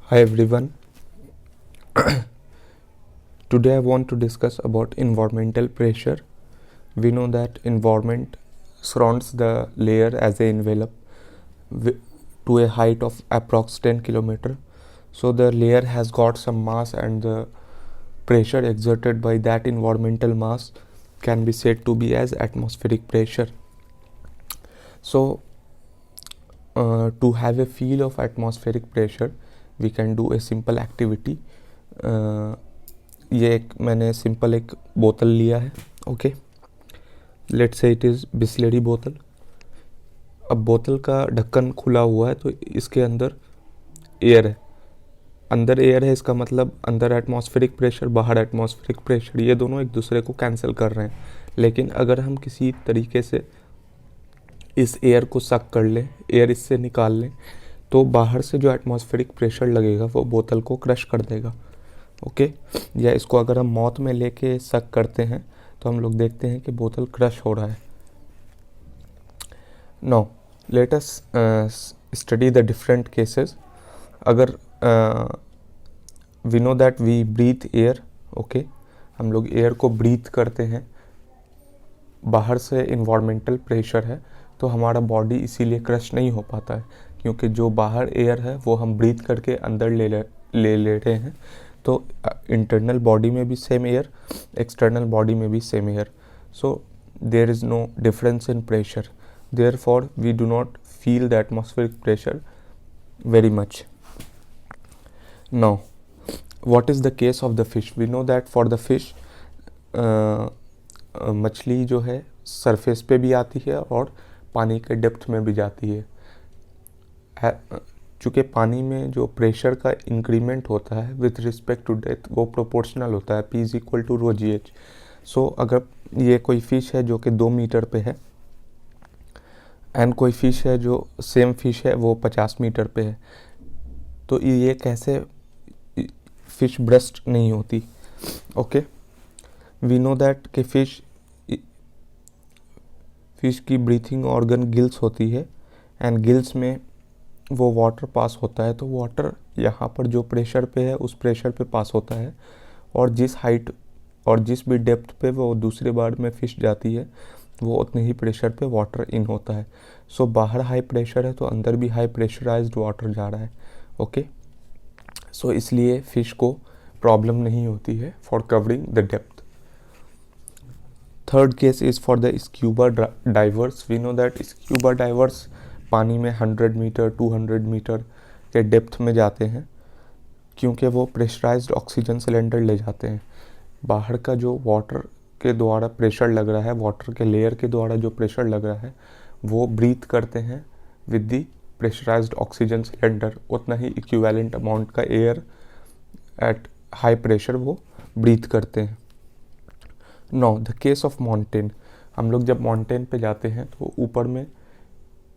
Hi everyone. Today I want to discuss about environmental pressure. We know that environment surrounds the layer as a envelope to a height of approx 10 km. So the layer has got some mass and the pressure exerted by that environmental mass can be said to be as atmospheric pressure. So to have a feel of atmospheric pressure we can do a simple activity. ये एक मैंने simple एक बोतल लिया है. Okay, let's say it is Bisleri बोतल. अब बोतल का ढक्कन खुला हुआ है तो इसके अंदर एयर है. अंदर एयर है इसका मतलब अंदर एटमॉस्फेरिक प्रेशर, बाहर एटमॉस्फेरिक प्रेशर, ये दोनों एक दूसरे को कैंसिल कर रहे हैं. लेकिन अगर हम किसी तरीके से इस एयर को सक कर लें, एयर इससे निकाल लें, तो बाहर से जो एटमॉस्फेरिक प्रेशर लगेगा वो बोतल को क्रश कर देगा. ओके, या इसको अगर हम माउथ में लेके सक करते हैं तो हम लोग देखते हैं कि बोतल क्रश हो रहा है. Now let us study the different cases. अगर we know that we breathe air. Okay, हम लोग एयर को ब्रीथ करते हैं, बाहर से इन्वायरमेंटल प्रेशर है तो हमारा बॉडी इसीलिए क्रश नहीं हो पाता है, क्योंकि जो बाहर एयर है वो हम ब्रीथ करके अंदर ले रहे हैं. तो इंटरनल बॉडी में भी सेम एयर, एक्सटर्नल बॉडी में भी same air. So there is no difference in pressure. Therefore we do not feel the atmospheric pressure very much. Now what is the case of the fish? We know that for the fish मछली जो है surface पे भी आती है और पानी के डेप्थ में भी जाती है. चूँकि पानी में जो प्रेशर का इंक्रीमेंट होता है विथ रिस्पेक्ट टू डेप्थ वो प्रोपोर्शनल होता है, P is equal to rho g h. So अगर ये कोई फिश है जो कि 2 मीटर पे है एंड कोई फिश है जो सेम फिश है वो 50 मीटर पे है, तो ये कैसे फिश ब्रस्ट नहीं होती? ओके, वी नो दैट कि फिश की ब्रीथिंग ऑर्गन गिल्स होती है एंड गिल्स में वो वाटर पास होता है. तो वाटर यहाँ पर जो प्रेशर पे है उस प्रेशर पे पास होता है, और जिस हाइट और जिस भी डेप्थ पे वो दूसरे बार में फिश जाती है वो उतने ही प्रेशर पे वाटर इन होता है. सो बाहर हाई प्रेशर है तो अंदर भी हाई प्रेशराइज्ड वाटर जा रहा है. ओके, सो इसलिए फिश को प्रॉब्लम नहीं होती है for covering the depth. Third case is for the scuba divers. We know that scuba divers पानी में 100 मीटर 200 मीटर के डेप्थ में जाते हैं, क्योंकि वो प्रेशराइज्ड ऑक्सीजन सिलेंडर ले जाते हैं. बाहर का जो वाटर के द्वारा प्रेशर लग रहा है, वाटर के लेयर के द्वारा जो प्रेशर लग रहा है वो ब्रीथ करते हैं with the pressurised oxygen cylinder. उतना ही इक्विवेलेंट अमाउंट का एयर एट हाई प्रेशर वो ब्रीथ करते हैं. No the case of mountain. हम लोग जब माउंटेन पे जाते हैं तो ऊपर में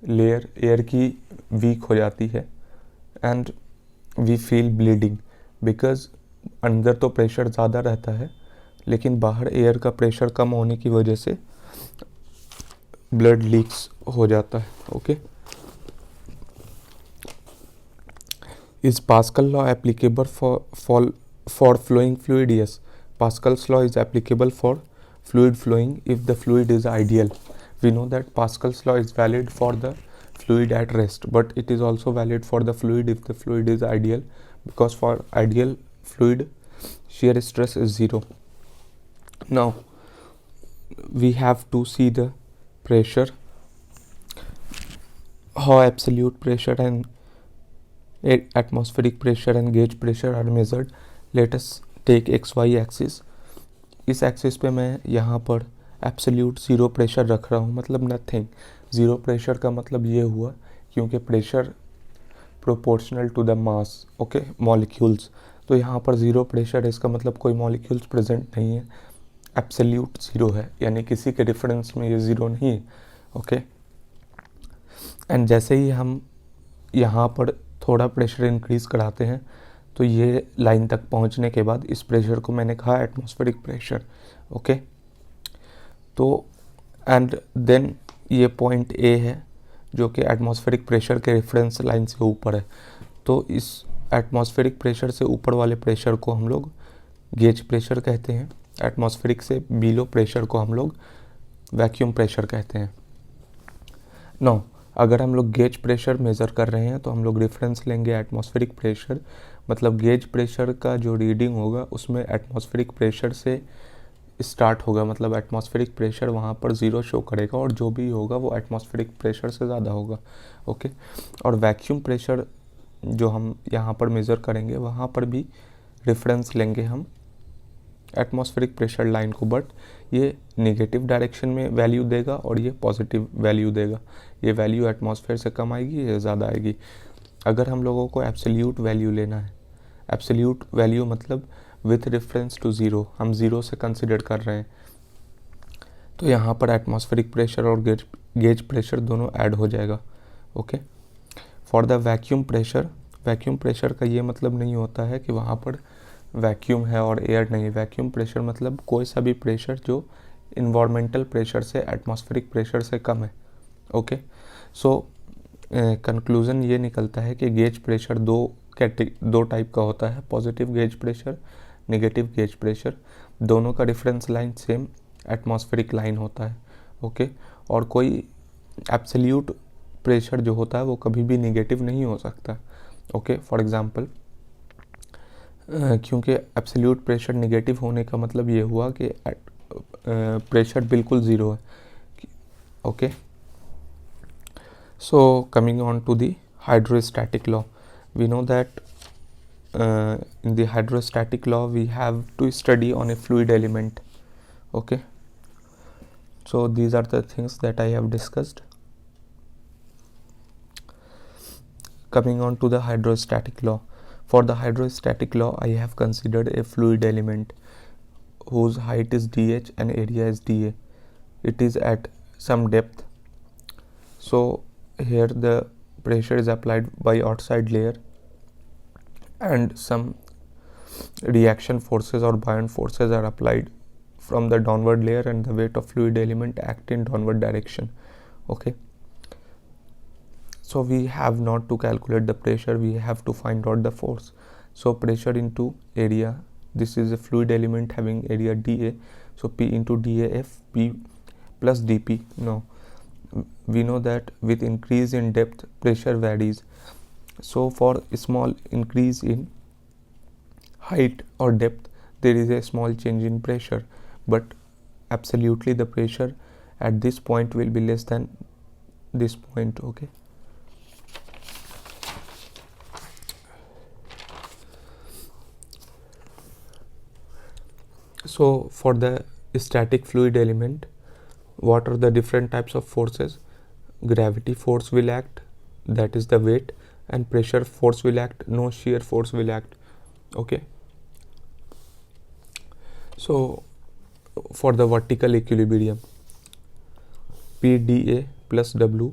लेयर एयर की वीक हो जाती है and we feel bleeding, because अंदर तो प्रेशर ज़्यादा रहता है लेकिन बाहर एयर का प्रेशर कम होने की वजह से ब्लड लीक्स हो जाता है. Okay, Is Pascal law applicable for flowing fluid? Yes, Pascal's law is applicable for fluid flowing if the fluid is ideal. We know that Pascal's law is valid for the fluid at rest, but it is also valid for the fluid if the fluid is ideal, because for ideal fluid shear stress is 0. Now we have to see the pressure, how absolute pressure and atmospheric pressure and gauge pressure are measured. Let us take XY axis. इस axis पे मैं यहाँ पर absolute zero pressure रख रहा हूँ, मतलब nothing. Zero pressure का मतलब ये हुआ क्योंकि pressure proportional to the mass. Okay, molecules. तो यहाँ पर ज़ीरो प्रेशर है, इसका मतलब कोई मॉलिक्यूल्स प्रेजेंट नहीं है, एब्सोल्यूट ज़ीरो है, यानी किसी के डिफरेंस में ये ज़ीरो नहीं है. ओके, एंड जैसे ही हम यहाँ पर थोड़ा प्रेशर इंक्रीज़ कराते हैं तो ये लाइन तक पहुँचने के बाद इस प्रेशर को मैंने कहा एटमॉस्फेरिक प्रेशर. ओके, तो एंड देन ये पॉइंट ए है जो कि एटमॉस्फेरिक प्रेशर के रेफरेंस लाइन से ऊपर है. तो इस एटमॉस्फेरिक प्रेशर से ऊपर वाले प्रेशर को हम लोग गेज प्रेशर कहते हैं, एटमॉस्फेरिक से बिलो प्रेशर को हम लोग वैक्यूम प्रेशर कहते हैं। नौ, अगर हम लोग गेज प्रेशर मेज़र कर रहे हैं तो हम लोग रेफरेंस लेंगे एटमॉस्फेरिक प्रेशर, मतलब गेज प्रेशर का जो रीडिंग होगा उसमें एटमॉस्फेरिक प्रेशर से स्टार्ट होगा, मतलब एटमॉस्फेरिक प्रेशर वहाँ पर 0 शो करेगा और जो भी होगा वो एटमॉस्फेरिक प्रेशर से ज़्यादा होगा। ओके, और वैक्यूम प्रेशर जो हम यहाँ पर मेज़र करेंगे वहाँ पर भी रेफरेंस लेंगे हम एटमॉस्फेरिक प्रेशर लाइन को, बट ये नेगेटिव डायरेक्शन में वैल्यू देगा और ये पॉजिटिव वैल्यू देगा। ये वैल्यू एटमॉस्फेयर से कम आएगी, ये ज़्यादा आएगी। अगर हम लोगों को एब्सोल्यूट वैल्यू लेना है, एब्सोल्यूट वैल्यू मतलब विथ रेफरेंस टू 0, हम 0 से कंसिडर कर रहे हैं, तो यहाँ पर एटमॉस्फेरिक प्रेशर और गेज प्रेशर दोनों ऐड हो जाएगा। Okay, for the vacuum pressure का ये मतलब नहीं होता है कि वहाँ पर वैक्यूम है और एयर नहीं है। वैक्यूम प्रेशर मतलब कोई सा भी प्रेशर जो इन्वायरमेंटल प्रेशर से, एटमॉस्फेरिक प्रेशर से कम है। ओके, सो कंक्लूज़न ये निकलता है कि गेज प्रेशर दो टाइप का होता है, positive gauge pressure, negative gauge pressure. दोनों का reference line same atmospheric line होता है। ओके, और कोई एब्सोल्यूट प्रेशर जो होता है वो कभी भी नेगेटिव नहीं हो सकता। ओके, फॉर एग्जांपल, क्योंकि एब्सोल्यूट प्रेशर नेगेटिव होने का मतलब ये हुआ कि प्रेशर बिल्कुल 0 है। Okay, so coming on to the hydrostatic law, we know that in the hydrostatic law we have to study on a fluid element. Okay, so these are the things that I have discussed. Coming on to the hydrostatic law, for the hydrostatic law I have considered a fluid element whose height is dh and area is dA. It is at some depth, so here the pressure is applied by outside layer and some reaction forces or buoyant forces are applied from the downward layer, and the weight of fluid element act in downward direction. Okay, so we have not to calculate the pressure, we have to find out the force. So pressure into area, this is a fluid element having area dA, so P into dAf, P plus dP. Now we know that with increase in depth pressure varies, so for a small increase in height or depth there is a small change in pressure, but absolutely the pressure at this point will be less than this point. Okay, so for the static fluid element, what are the different types of forces? Gravity force will act, that is the weight, and pressure force will act, no shear force will act. Okay, so for the vertical equilibrium, PdA plus W,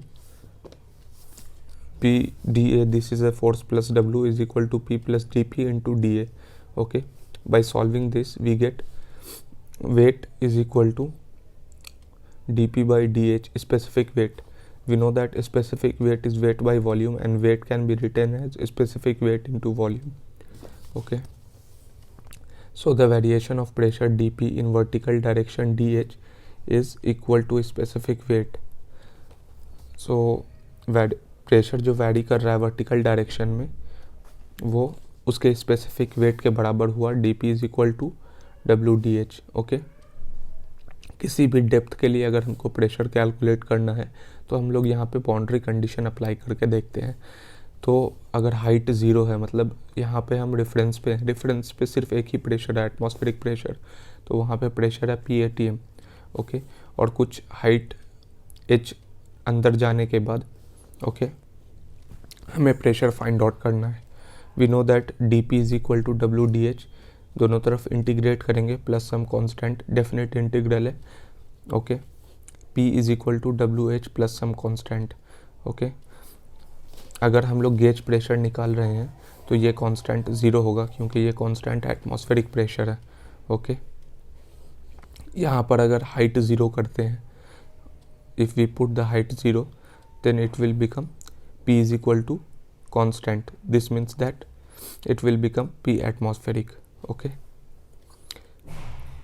PdA, this is a force, plus W is equal to P plus dP into dA. Okay, by solving this we get weight is equal to dP by dH, specific weight. We know that specific weight is weight by volume, and weight can be written as specific weight into volume. Okay, so the variation of pressure dP in vertical direction dH is equal to specific weight. So pressure जो vary कर रहा है vertical direction में वो उसके specific weight के बराबर हुआ, dP is equal to WdH. Okay, किसी भी डेप्थ के लिए अगर हमको प्रेशर कैलकुलेट करना है तो हम लोग यहाँ पे बाउंड्री कंडीशन अप्लाई करके देखते हैं। तो अगर हाइट 0 है, मतलब यहाँ पे हम रेफरेंस पे सिर्फ एक ही प्रेशर है, एटमॉस्फेरिक प्रेशर, तो वहाँ पे प्रेशर है PATM. ओके, और कुछ हाइट h अंदर जाने के बाद ओके हमें प्रेशर फाइंड आउट करना है। We know that dP is equal to WdH, दोनों तरफ इंटीग्रेट करेंगे plus some constant, definite integral है। Okay, P is equal to WH plus some constant. Okay, अगर हम लोग गेज प्रेशर निकाल रहे हैं तो ये कांस्टेंट 0 होगा क्योंकि ये कांस्टेंट एटमॉस्फेरिक प्रेशर है. ओके, यहाँ पर अगर हाइट 0 करते हैं, if we put the height 0 then it will become P is equal to constant. This means that it will become P atmospheric. Okay,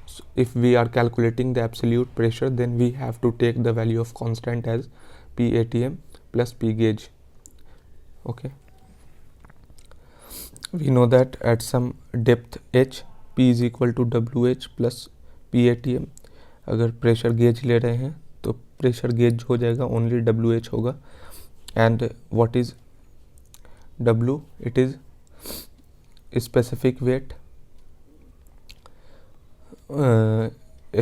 so if we are calculating the absolute pressure, then we have to take the value of constant as P atm plus P gauge. Okay, we know that at some depth h, P is equal to WH plus P atm. अगर pressure gauge ले रहे हैं तो pressure gauge हो जाएगा only WH होगा. And what is W? It is specific weight,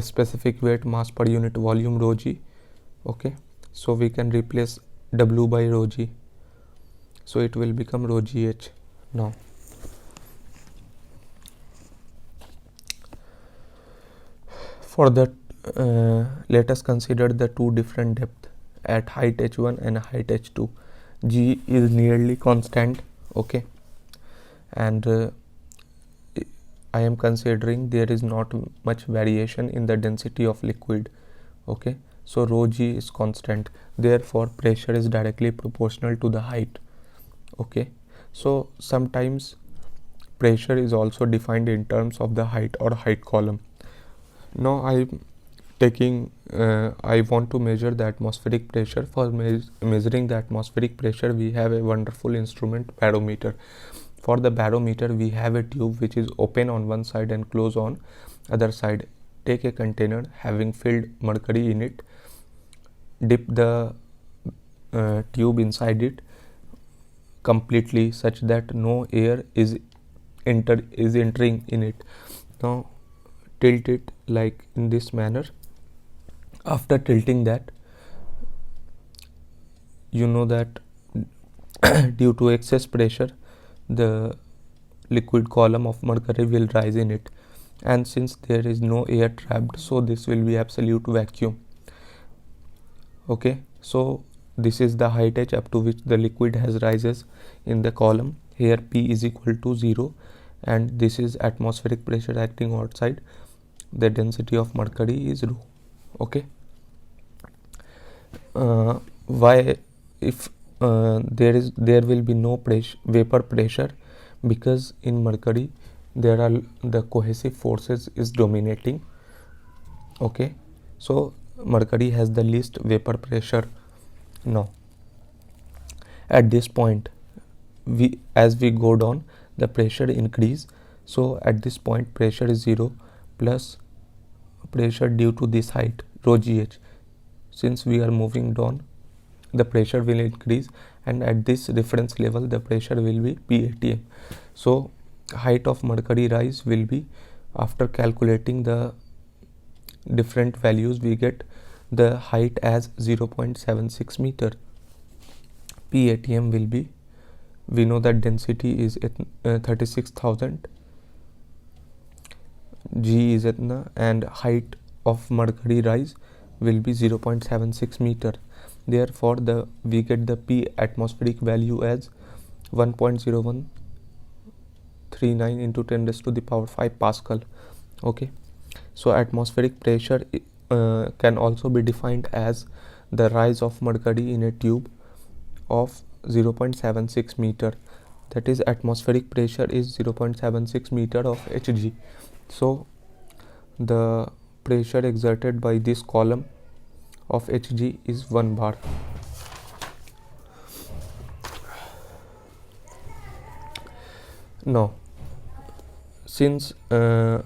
specific weight mass per unit volume rho g. Okay, so we can replace W by rho g, so it will become rho gh. Now for that, let us consider the two different depth at height h1 and height h2. G is nearly constant. Okay, and I am considering there is not much variation in the density of liquid. Okay, so rho g is constant, therefore pressure is directly proportional to the height. Okay, so sometimes pressure is also defined in terms of the height or height column. Now I want to measure the atmospheric pressure. For measuring the atmospheric pressure, we have a wonderful instrument, barometer. For the barometer, we have a tube which is open on one side and closed on other side. Take a container having filled mercury in it, dip the tube inside it completely such that no air is entering in it. Now tilt it like in this manner. After tilting that, you know that due to excess pressure, the liquid column of mercury will rise in it, and since there is no air trapped, so this will be absolute vacuum. Okay, so this is the height h up to which the liquid has rises in the column. Here P is equal to 0, and this is atmospheric pressure acting outside. The density of mercury is rho. Okay, why if there will be no vapor pressure? Because in mercury there are the cohesive forces is dominating. Okay, so mercury has the least vapor pressure. Now at this point, as we go down, the pressure increase. So at this point pressure is 0 plus pressure due to this height rho gh. Since we are moving down, the pressure will increase, and at this reference level the pressure will be P atm. So height of mercury rise will be, after calculating the different values, we get the height as 0.76 meter. P atm will be, we know that density is at 36,000, G is etna, and height of mercury rise will be 0.76 meter. Therefore we get the P atmospheric value as 1.0139 into 10 raised to the power 5 Pascal. Okay, so atmospheric pressure can also be defined as the rise of mercury in a tube of 0.76 meter. That is, atmospheric pressure is 0.76 meter of Hg. So the pressure exerted by this column of Hg is 1 bar. Now since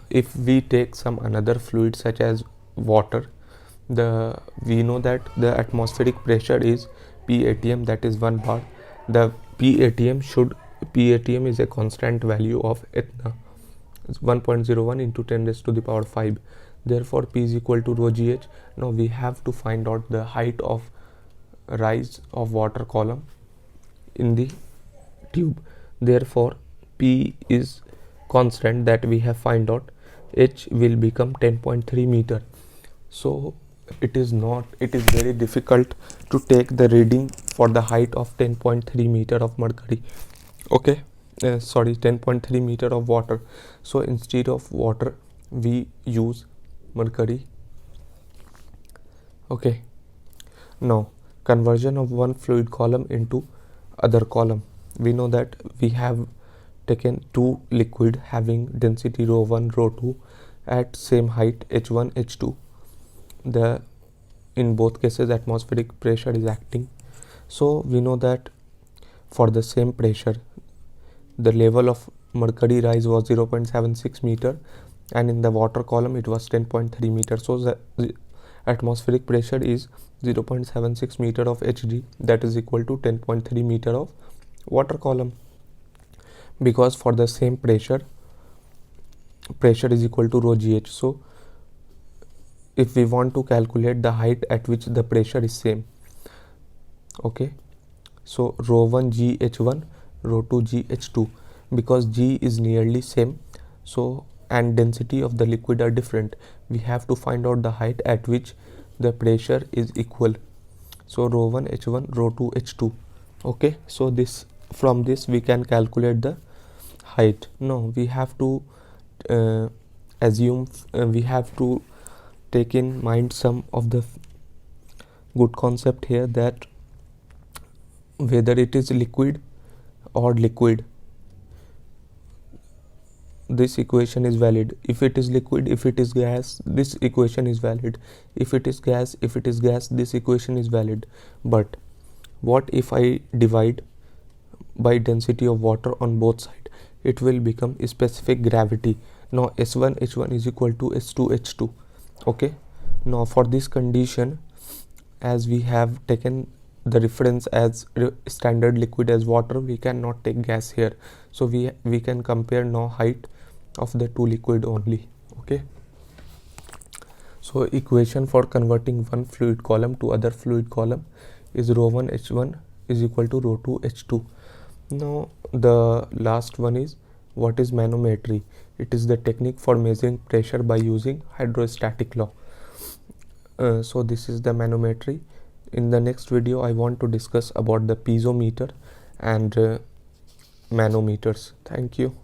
if we take some another fluid such as water, we know that the atmospheric pressure is P atm, that is 1 bar. The P atm is a constant value of etna, 1.01 into 10 raised to the power 5. Therefore P is equal to rho gh. Now we have to find out the height of rise of water column in the tube. Therefore P is constant that we have find out. H will become 10.3 meter. So it is very difficult to take the reading for the height of 10.3 meter of mercury. Okay, 10.3 meter of water. So instead of water we use mercury. Okay, now conversion of one fluid column into other column. We know that we have taken two liquid having density ρ1 ρ2 at same height h1 h2. In both cases atmospheric pressure is acting. So we know that for the same pressure the level of mercury rise was 0.76 meter, and in the water column it was 10.3 meter. So the atmospheric pressure is 0.76 meter of Hg, that is equal to 10.3 meter of water column, because for the same pressure is equal to rho gh. So if we want to calculate the height at which the pressure is same, okay, so ρ1 g h1 ρ2 g h2, because g is nearly same, so and density of the liquid are different, we have to find out the height at which the pressure is equal. So ρ1 h1 ρ2 h2. Okay, so this, from this we can calculate the height. No, we have to assume, we have to take in mind some of the good concept here, that whether it is liquid or liquid, this equation is valid. If it is liquid, if it is gas, this equation is valid. If it is gas, this equation is valid. But what if I divide by density of water on both sides? It will become specific gravity. Now S1 H1 is equal to S2 H2. Okay, now for this condition, as we have taken the reference as standard liquid as water, we cannot take gas here, so we can compare now height of the two liquid only. Okay, so equation for converting one fluid column to other fluid column is ρ1 h1 is equal to ρ2 h2. Now the last one is, what is manometry? It is the technique for measuring pressure by using hydrostatic law. So this is the manometry. In the next video I want to discuss about the piezometer and manometers. Thank you.